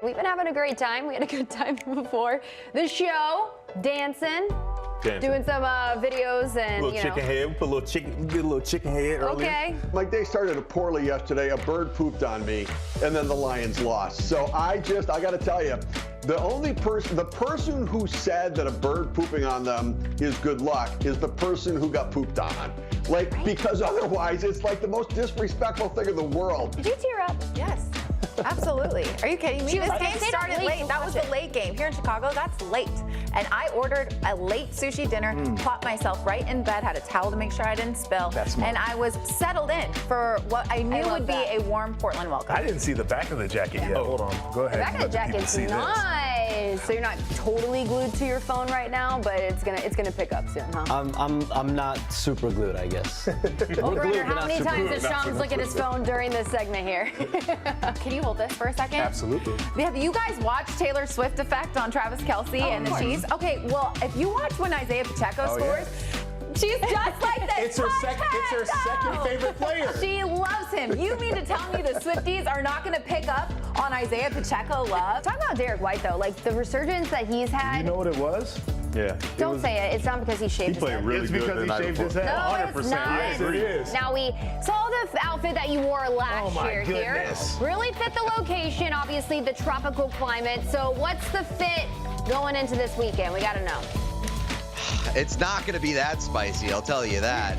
We've been having a great time. We had a good time before the show, dancing. Doing some videos and, chicken head. We put a little chicken head earlier. Okay. My day started poorly yesterday. A bird pooped on me, and then the Lions lost. So I got to tell you, the person who said that a bird pooping on them is good luck is the person who got pooped on. Because otherwise, it's like the most disrespectful thing in the world. Did you tear up? Yes. Absolutely. Are you kidding me? This game started late. That was a late game. Here in Chicago, that's late. and I ordered a late sushi dinner, plopped myself right in bed, had a towel to make sure I didn't spill, That's smart. and I was settled in for what I knew would be a warm Portland welcome. I didn't see the back of the jacket yet. Hold on. Go ahead. The back of the Let people jacket's see this. nice. So you're not totally glued to your phone right now, but it's gonna pick up soon, huh? I'm not super glued, I guess. Well, Brenner, how many times does Shams look at his phone during this segment here? Can you hold this for a second? Absolutely. Have you guys watched Taylor Swift effect on Travis Kelce and the Chiefs? Okay, well, if you watch when Isaiah Pacheco scores, she's just like this. It's her second favorite player. She loves him. You mean to tell me the Swifties are not going to pick up on Isaiah Pacheco love? Talk about Derek White, though. Like, the resurgence that he's had. You know what it was? Yeah. Don't say it. It's not because he shaved He his played head. really It's good because the he night shaved his before. head. No, it's 100%. not. Yes, it is. Now, we saw the outfit that you wore last Oh, my year goodness. here. Really fit the location, obviously, the tropical climate. So what's the fit going into this weekend? We got to know. It's not going to be that spicy, I'll tell you that.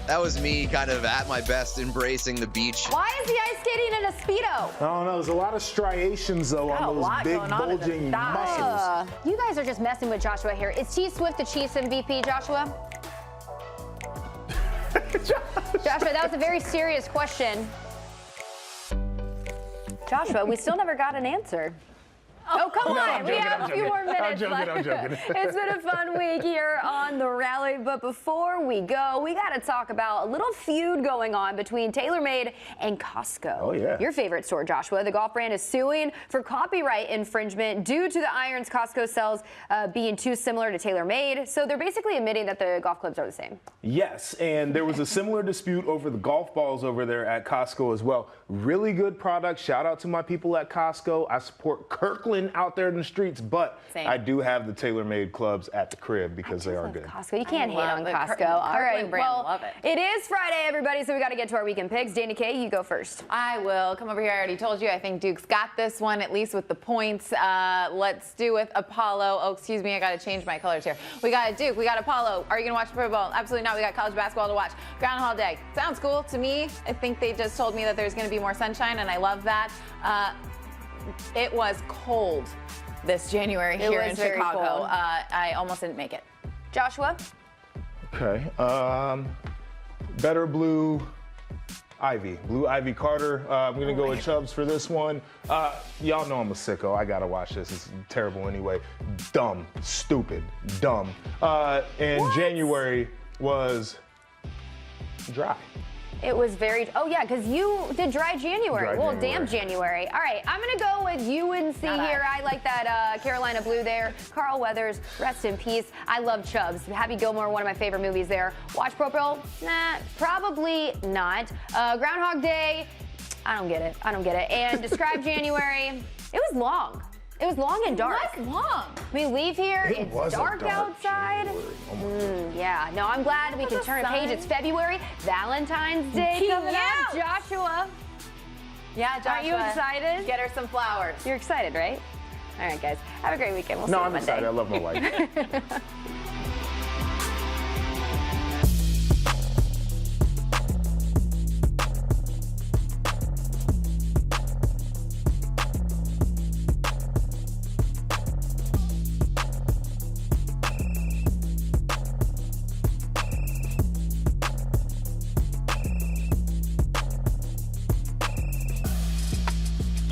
That was me kind of at my best embracing the beach. Why is he ice skating in a Speedo? I don't know. There's a lot of striations, though, Got a on those lot big, going on in the bulging thighs. muscles. You guys are just messing with Joshua here. Is T Swift the Chiefs MVP, Joshua? Joshua, that was a very serious question. Joshua, we still never got an answer. Oh, come No, on. I'm We joking, have I'm a few joking. more minutes I'm joking, left. I'm joking. It's been a fun week here on The Rally, but before we go, we got to talk about a little feud going on between TaylorMade and Costco. Oh, yeah. Your favorite store, Joshua. The golf brand is suing for copyright infringement due to the irons Costco sells being too similar to TaylorMade. So they're basically admitting that the golf clubs are the same. Yes, and there was a similar dispute over the golf balls over there at Costco as well. Really good product. Shout out to my people at Costco. I support Kirkland out there in the streets, but Same. I do have the TaylorMade clubs at the crib because they are good. Costco, you can't hate love on the Costco. Kirkland All right, brand, well, love it. It is Friday, everybody, so we got to get to our weekend picks. Danny K, you go first. I will come over here. I already told you. I think Duke's got this one, at least with the points. Let's do with Apollo. Oh, excuse me. I got to change my colors here. We got Duke. We got Apollo. Are you going to watch Pro Bowl? Absolutely not. We got college basketball to watch. Groundhog Day. Sounds cool to me. I think they just told me that there's going to be more sunshine, and I love that. It was cold this January here in was very Chicago. cold. I almost didn't make it. Joshua? Okay. Better Blue Ivy. Blue Ivy Carter. I'm going to go with Chubbs for this one. Y'all know I'm a sicko. I got to watch this. It's terrible anyway. Dumb. Stupid. Dumb. And January was dry. It was very, oh yeah, because you did dry January. Dry Well, January. damn January. All right, I'm going to go with UNC here. I like that Carolina blue there. Carl Weathers, rest in peace. I love Chubbs. Happy Gilmore, one of my favorite movies there. Watch Pro Bowl? Nah, probably not. Groundhog Day, I don't get it. And Describe January, it was long. It was long and dark. It was long. We leave here, It it's was a dark outside. January. Oh my God. Yeah, no, I'm glad we can turn a page. It's February, Valentine's Day coming up. Joshua, Yeah, Joshua. are you excited? Get her some flowers. You're excited, right? All right, guys. Have a great weekend. We'll see No, you I'm Monday. excited. I love my wife.